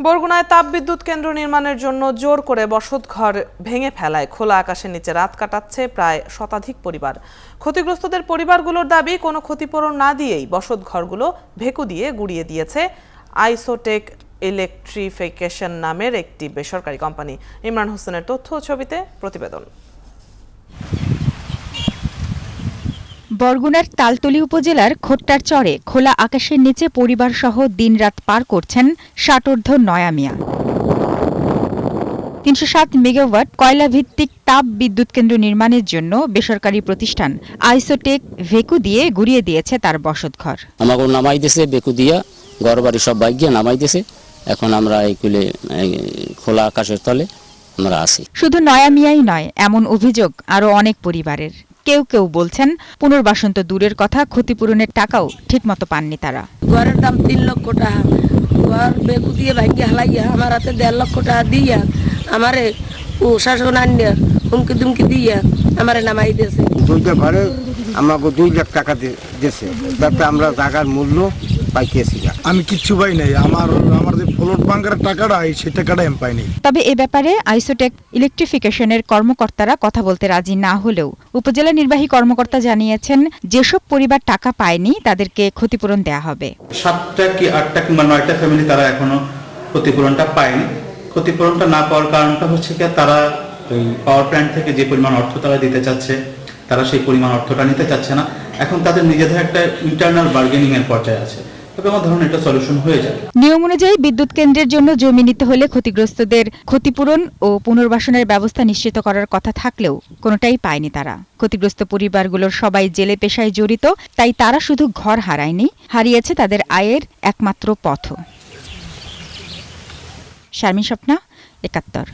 বরগুনায় তাপবিদ্যুৎ কেন্দ্র নির্মাণের জন্য জোর করে বসতঘর ভেঙে ফেলায় খোলা আকাশের নিচে রাত কাটাচ্ছে প্রায় শতাধিক পরিবার। ক্ষতিগ্রস্তদের পরিবারগুলোর দাবি, কোনো ক্ষতিপূরণ না দিয়েই বসতঘরগুলো ভেকু দিয়ে গুড়িয়ে দিয়েছে আইসোটেক ইলেকট্রিফিকেশন নামের একটি বেসরকারি কোম্পানি। ইমরান হোসেনের তথ্য ও ছবিতে প্রতিবেদন। বরগুনার তালতলী উপজেলার খোট্টার চরে খোলা আকাশের নিচে পরিবারসহ দিনরাত পার করছেন ৬০ নয়া মিয়া। ৩০৭ মেগাওয়াট কয়লা ভিত্তিক তাপ বিদ্যুৎ কেন্দ্র নির্মাণের জন্য বেসরকারি প্রতিষ্ঠান আইসোটেক ভেকু দিয়ে গুড়িয়ে দিয়েছে তার বসতঘর। আমাকে নামাই দিয়েছে বেকু দিয়া, ঘর বাড়ি সব বাইক নামাই দিয়েছে। এখন আমরা এইগুলো খোলা আকাশের তলে আমরা আছি। শুধু নয়া মিয়াই নয়, এমন অভিযোগ আরো অনেক পরিবারের। কেউ কেউ বলছেন পুনর্বাসন তো দূরের কথা, ক্ষতিপূরণের টাকাও ঠিকমতো পাননি তারা। ঘরের দাম ৩ লক্ষ টাকা, ঘর বেকু দিয়ে ভাঙ্গি হালাইয়া আমার হাতে ১.৫ লক্ষ টাকা দিয়া আমারে শাসন আনিয়া হুমকি দুমকি দিয়া আমারে নামাই দিয়েছে। দুইটা ঘরে আমাকে ২ লাখ টাকা দিয়েছে, যাতে আমরা জায়গার মূল্য পাইতেছি না। আমি কিচ্ছু পাই নাই, আমার যে ফ্লোট বাংকারের টাকাটা সেই টাকাটা আমি পাইনি। তবে এ ব্যাপারে আইসোটেক ইলেকট্রিফিকেশনের কর্মকর্তারা কথা বলতে রাজি না হলেও উপজেলা নির্বাহী কর্মকর্তা জানিয়েছেন, যেসব পরিবার টাকা পায়নি তাদেরকে ক্ষতিপূরণ দেয়া হবে। ৭টা কি ৮টা কিংবা ৯টা ফ্যামিলি তারা এখনো ক্ষতিপূরণটা পায়নি। ক্ষতিপূরণটা না পাওয়ার কারণটা হচ্ছে কি, তারা ওই পাওয়ার প্ল্যান্ট থেকে যে পরিমাণ অর্থ তারা দিতে চাচ্ছে, তারা সেই পরিমাণ অর্থটা নিতে চাচ্ছে না। এখন তাদের নিজেদের একটা ইন্টারনাল বার্গেনিং এর পর্যায়ে আছে। তবে আমার ধারণা এটা সলিউশন হয়ে যাবে। নিয়ম অনুযায়ী বিদ্যুৎ কেন্দ্রের জন্য জমি নিতে হলে ক্ষতিগ্রস্তদের ক্ষতিপূরণ ও পুনর্বাসনের ব্যবস্থা নিশ্চিত করার কথা থাকলেও কোনোটাই পায়নি তারা। ক্ষতিগ্রস্ত পরিবারগুলোর সবাই জেলে পেশায় জড়িত, তাই তারা শুধু ঘর হারায়নি, হারিয়েছে তাদের আয়ের একমাত্র পথ। শারমিন স্বপ্না, ৭১।